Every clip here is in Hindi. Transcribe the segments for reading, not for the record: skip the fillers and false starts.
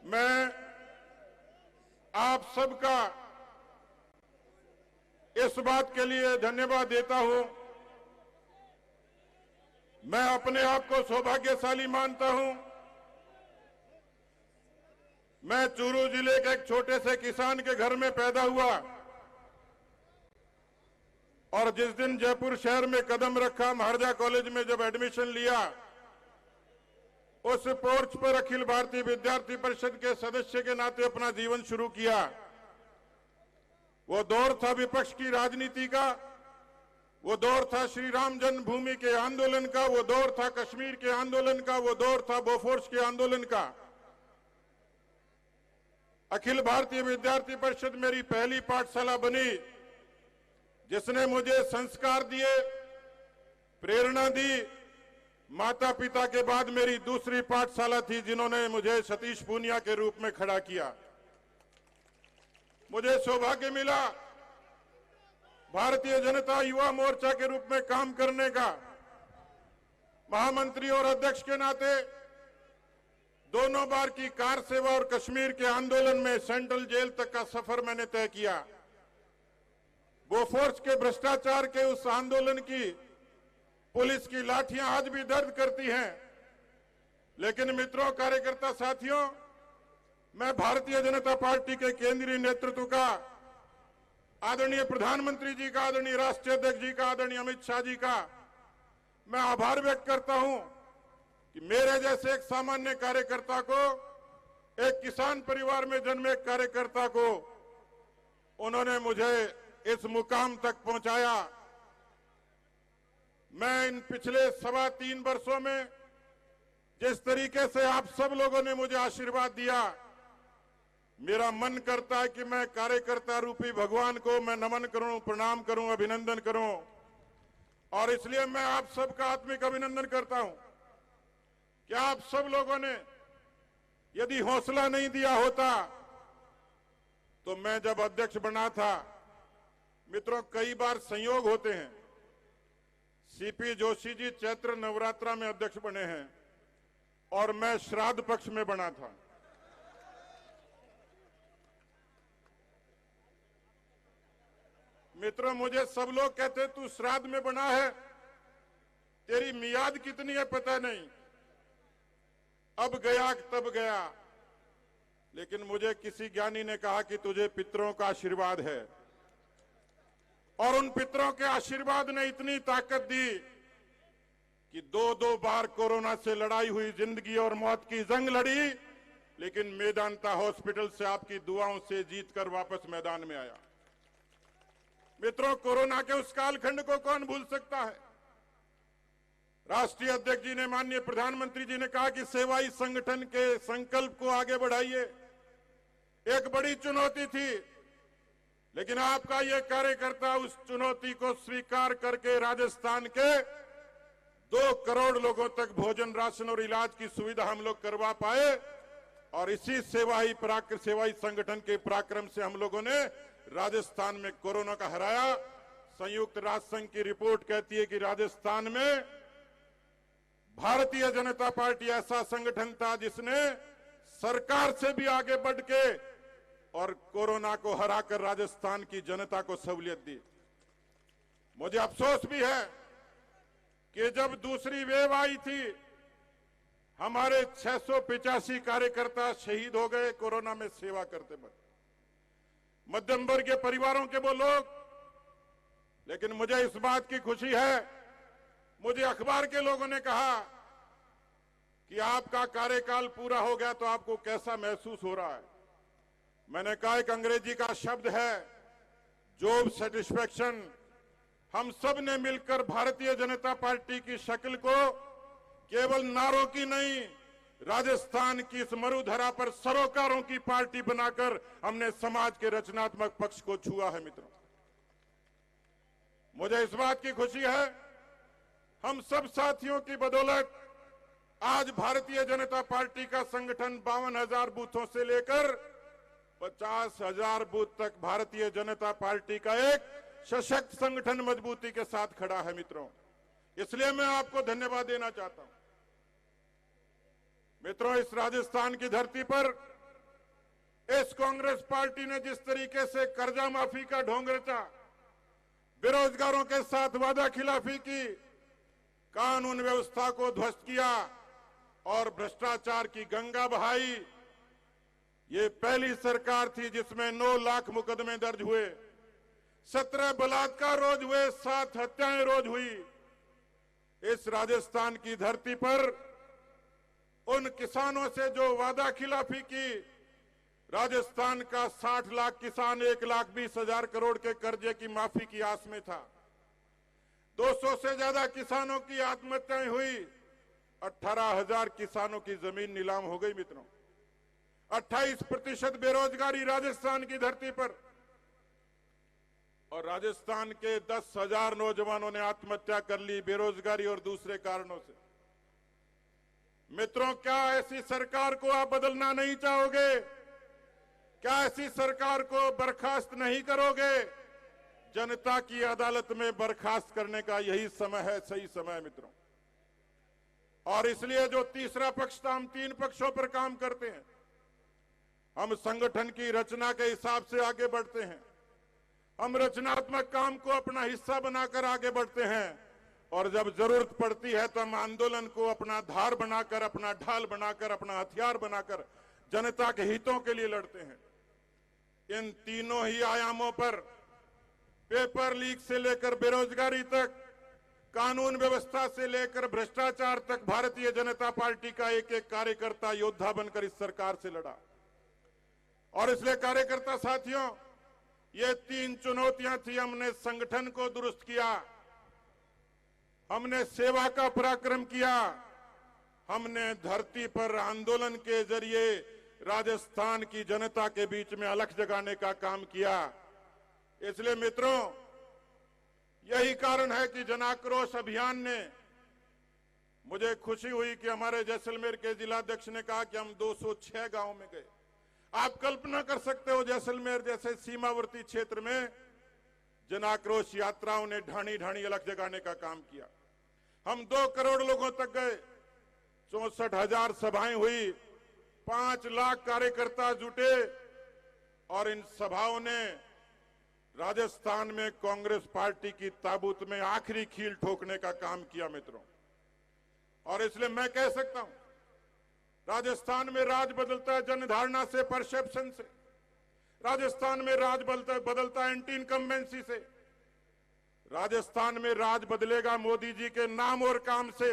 मैं आप सबका इस बात के लिए धन्यवाद देता हूं। मैं अपने आप को सौभाग्यशाली मानता हूं। मैं चूरू जिले के एक छोटे से किसान के घर में पैदा हुआ और जिस दिन जयपुर शहर में कदम रखा, महाराजा कॉलेज में जब एडमिशन लिया, उस पोर्च पर अखिल भारतीय विद्यार्थी परिषद के सदस्य के नाते अपना जीवन शुरू किया। वो दौर था विपक्ष की राजनीति का, वो दौर था श्री राम जन्मभूमि के आंदोलन का, वो दौर था कश्मीर के आंदोलन का, वो दौर था बोफोर्स के आंदोलन का। अखिल भारतीय विद्यार्थी परिषद मेरी पहली पाठशाला बनी, जिसने मुझे संस्कार दिए, प्रेरणा दी। माता पिता के बाद मेरी दूसरी पाठशाला थी, जिन्होंने मुझे सतीश पूनिया के रूप में खड़ा किया। मुझे सौभाग्य मिला भारतीय जनता युवा मोर्चा के रूप में काम करने का। महामंत्री और अध्यक्ष के नाते दोनों बार की कार सेवा और कश्मीर के आंदोलन में सेंट्रल जेल तक का सफर मैंने तय किया। बोफोर्स के भ्रष्टाचार के उस आंदोलन की पुलिस की लाठियां आज भी दर्द करती हैं। लेकिन मित्रों, कार्यकर्ता साथियों, मैं भारतीय जनता पार्टी के केंद्रीय नेतृत्व का, आदरणीय प्रधानमंत्री जी का, आदरणीय राष्ट्रीय अध्यक्ष जी का, आदरणीय अमित शाह जी का मैं आभार व्यक्त करता हूं कि मेरे जैसे एक सामान्य कार्यकर्ता को, एक किसान परिवार में जन्मे एक कार्यकर्ता को उन्होंने मुझे इस मुकाम तक पहुंचाया। मैं इन पिछले 3.25 वर्षों में जिस तरीके से आप सब लोगों ने मुझे आशीर्वाद दिया, मेरा मन करता है कि मैं कार्यकर्ता रूपी भगवान को मैं नमन करूं, प्रणाम करूं, अभिनंदन करूं। और इसलिए मैं आप सबका आत्मिक अभिनंदन करता हूं कि आप सब लोगों ने यदि हौसला नहीं दिया होता तो मैं जब अध्यक्ष बना था, मित्रों, कई बार संयोग होते हैं। सीपी जोशी जी चैत्र नवरात्रा में अध्यक्ष बने हैं और मैं श्राद्ध पक्ष में बना था। मित्रों, मुझे सब लोग कहते तू श्राद्ध में बना है, तेरी मियाद कितनी है पता नहीं, अब गया तब गया। लेकिन मुझे किसी ज्ञानी ने कहा कि तुझे पितरों का आशीर्वाद है, और उन पितरों के आशीर्वाद ने इतनी ताकत दी कि 2-2 बार कोरोना से लड़ाई हुई, जिंदगी और मौत की जंग लड़ी, लेकिन मेदांता हॉस्पिटल से आपकी दुआओं से जीतकर वापस मैदान में आया। मित्रों, कोरोना के उस कालखंड को कौन भूल सकता है। राष्ट्रीय अध्यक्ष जी ने, माननीय प्रधानमंत्री जी ने कहा कि सेवा ही संगठन के संकल्प को आगे बढ़ाइए। एक बड़ी चुनौती थी, लेकिन आपका ये कार्यकर्ता उस चुनौती को स्वीकार करके राजस्थान के 2 करोड़ लोगों तक भोजन, राशन और इलाज की सुविधा हम लोग करवा पाए। और इसी सेवा ही संगठन के पराक्रम से हम लोगों ने राजस्थान में कोरोना का हराया। संयुक्त राष्ट्र संघ की रिपोर्ट कहती है कि राजस्थान में भारतीय जनता पार्टी ऐसा संगठन था जिसने सरकार से भी आगे बढ़ के और कोरोना को हराकर राजस्थान की जनता को सहूलियत दी। मुझे अफसोस भी है कि जब दूसरी वेव आई थी, हमारे 685 कार्यकर्ता शहीद हो गए कोरोना में सेवा करते वक्त। मध्यम वर्ग के परिवारों के वो लोग। लेकिन मुझे इस बात की खुशी है, मुझे अखबार के लोगों ने कहा कि आपका कार्यकाल पूरा हो गया तो आपको कैसा महसूस हो रहा है। मैंने कहा, एक अंग्रेजी का शब्द है जॉब सेटिस्फैक्शन। हम सब ने मिलकर भारतीय जनता पार्टी की शक्ल को केवल नारों की नहीं, राजस्थान की इस मरुधरा पर सरोकारों की पार्टी बनाकर हमने समाज के रचनात्मक पक्ष को छुआ है। मित्रों, मुझे इस बात की खुशी है, हम सब साथियों की बदौलत आज भारतीय जनता पार्टी का संगठन 52,000 बूथों से लेकर 50,000 बूथ तक भारतीय जनता पार्टी का एक सशक्त संगठन मजबूती के साथ खड़ा है। मित्रों, इसलिए मैं आपको धन्यवाद देना चाहता हूं। मित्रों, इस राजस्थान की धरती पर इस कांग्रेस पार्टी ने जिस तरीके से कर्जा माफी का ढोंग रचा, बेरोजगारों के साथ वादा खिलाफी की, कानून व्यवस्था को ध्वस्त किया और भ्रष्टाचार की गंगा बहाई, ये पहली सरकार थी जिसमें 9 लाख मुकदमे दर्ज हुए, 17 बलात्कार रोज हुए, 7 हत्याएं रोज हुई। इस राजस्थान की धरती पर उन किसानों से जो वादा खिलाफी की, राजस्थान का 60 लाख किसान 1,20,000 करोड़ के कर्जे की माफी की आस में था। 200 से ज्यादा किसानों की आत्महत्याएं हुई, 18,000 किसानों की जमीन नीलाम हो गई मित्रों। 28% बेरोजगारी राजस्थान की धरती पर, और राजस्थान के 10,000 नौजवानों ने आत्महत्या कर ली बेरोजगारी और दूसरे कारणों से। मित्रों, क्या ऐसी सरकार को आप बदलना नहीं चाहोगे? क्या ऐसी सरकार को बर्खास्त नहीं करोगे? जनता की अदालत में बर्खास्त करने का यही समय है, सही समय है मित्रों। और इसलिए जो तीसरा पक्ष था, हम 3 पक्षों पर काम करते हैं। हम संगठन की रचना के हिसाब से आगे बढ़ते हैं, हम रचनात्मक काम को अपना हिस्सा बनाकर आगे बढ़ते हैं, और जब जरूरत पड़ती है तो हम आंदोलन को अपना धार बनाकर, अपना ढाल बनाकर, अपना हथियार बनाकर जनता के हितों के लिए लड़ते हैं। इन तीनों ही आयामों पर, पेपर लीक से लेकर बेरोजगारी तक, कानून व्यवस्था से लेकर भ्रष्टाचार तक, भारतीय जनता पार्टी का एक एक कार्यकर्ता योद्धा बनकर इस सरकार से लड़ा। और इसलिए कार्यकर्ता साथियों, ये 3 चुनौतियां थी। हमने संगठन को दुरुस्त किया, हमने सेवा का पराक्रम किया, हमने धरती पर आंदोलन के जरिए राजस्थान की जनता के बीच में अलख जगाने का काम किया। इसलिए मित्रों, यही कारण है कि जन आक्रोश अभियान ने, मुझे खुशी हुई कि हमारे जैसलमेर के जिलाध्यक्ष ने कहा कि हम 206 गांव में गए। आप कल्पना कर सकते हो, जैसलमेर जैसे सीमावर्ती क्षेत्र में जन आक्रोश यात्राओं ने ढाणी ढाणी अलख जगाने का काम किया। हम 2 करोड़ लोगों तक गए, 64,000 सभाएं हुई, 5 लाख कार्यकर्ता जुटे, और इन सभाओं ने राजस्थान में कांग्रेस पार्टी की ताबूत में आखिरी कील ठोकने का काम किया मित्रों। और इसलिए मैं कह सकता हूं, राजस्थान में राज बदलता है जनधारणा से, परसेप्शन से। राजस्थान में राज बदलता है एंटी इनकम्बेंसी से। राजस्थान में राज बदलेगा मोदी जी के नाम और काम से।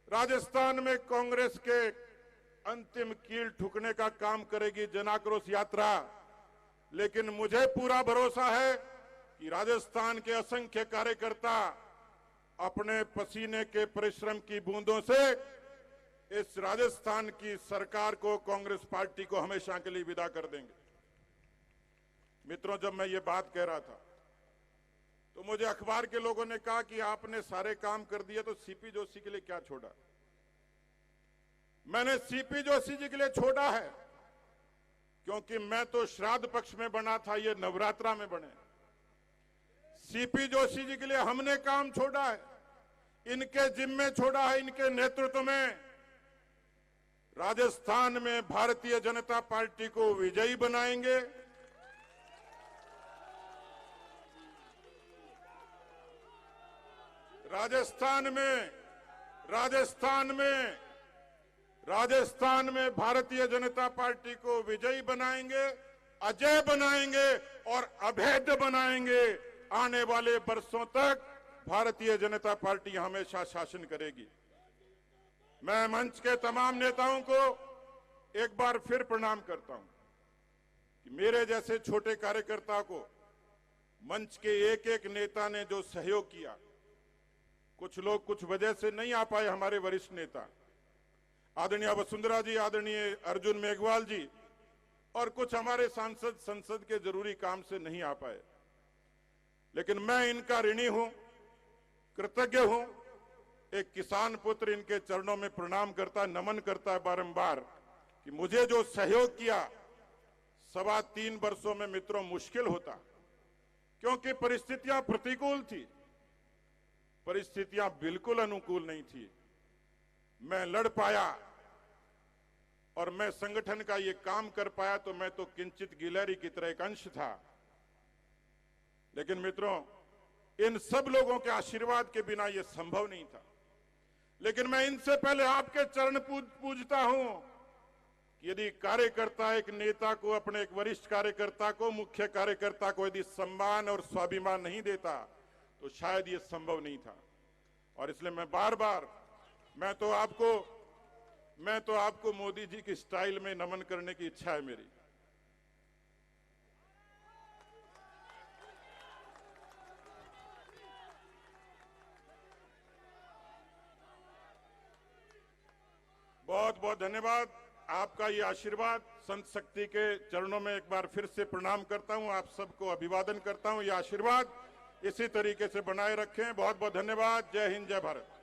राजस्थान में कांग्रेस के अंतिम कील ठुकने का काम करेगी जन आक्रोश यात्रा। लेकिन मुझे पूरा भरोसा है कि राजस्थान के असंख्य कार्यकर्ता अपने पसीने के परिश्रम की बूंदों से इस राजस्थान की सरकार को, कांग्रेस पार्टी को हमेशा के लिए विदा कर देंगे। मित्रों, जब मैं ये बात कह रहा था तो मुझे अखबार के लोगों ने कहा कि आपने सारे काम कर दिए तो सीपी जोशी के लिए क्या छोड़ा? मैंने सीपी जोशी जी के लिए छोड़ा है क्योंकि मैं तो श्राद्ध पक्ष में बना था, ये नवरात्रा में बने। सीपी जोशी जी के लिए हमने काम छोड़ा है, इनके जिम्मे छोड़ा है, इनके नेतृत्व में राजस्थान में भारतीय जनता पार्टी को विजयी बनाएंगे। राजस्थान में भारतीय जनता पार्टी को विजयी बनाएंगे, अजय बनाएंगे और अभेद्य बनाएंगे। आने वाले वर्षों तक भारतीय जनता पार्टी हमेशा शासन करेगी। मैं मंच के तमाम नेताओं को एक बार फिर प्रणाम करता हूं कि मेरे जैसे छोटे कार्यकर्ता को मंच के एक एक नेता ने जो सहयोग किया। कुछ लोग कुछ वजह से नहीं आ पाए, हमारे वरिष्ठ नेता आदरणीय वसुंधरा जी, आदरणीय अर्जुन मेघवाल जी, और कुछ हमारे सांसद संसद के जरूरी काम से नहीं आ पाए। लेकिन मैं इनका ऋणी हूं, कृतज्ञ हूं। एक किसान पुत्र इनके चरणों में प्रणाम करता, नमन करता है बारंबार कि मुझे जो सहयोग किया 3.25 वर्षों में मित्रों मुश्किल होता, क्योंकि परिस्थितियां प्रतिकूल थी, परिस्थितियां बिल्कुल अनुकूल नहीं थी। मैं लड़ पाया, और मैं संगठन का ये काम कर पाया तो मैं तो किंचित गिलहरी की तरह एक अंश था। लेकिन मित्रों, इन सब लोगों के आशीर्वाद के बिना यह संभव नहीं था। लेकिन मैं इनसे पहले आपके चरण पूजता हूं कि यदि कार्यकर्ता एक नेता को, अपने एक वरिष्ठ कार्यकर्ता को, मुख्य कार्यकर्ता को यदि सम्मान और स्वाभिमान नहीं देता तो शायद यह संभव नहीं था। और इसलिए मैं बार बार मैं तो आपको मोदी जी की स्टाइल में नमन करने की इच्छा है मेरी। बहुत बहुत धन्यवाद आपका ये आशीर्वाद। संत शक्ति के चरणों में एक बार फिर से प्रणाम करता हूं, आप सबको अभिवादन करता हूं। ये आशीर्वाद इसी तरीके से बनाए रखें। बहुत बहुत धन्यवाद। जय हिंद, जय भारत।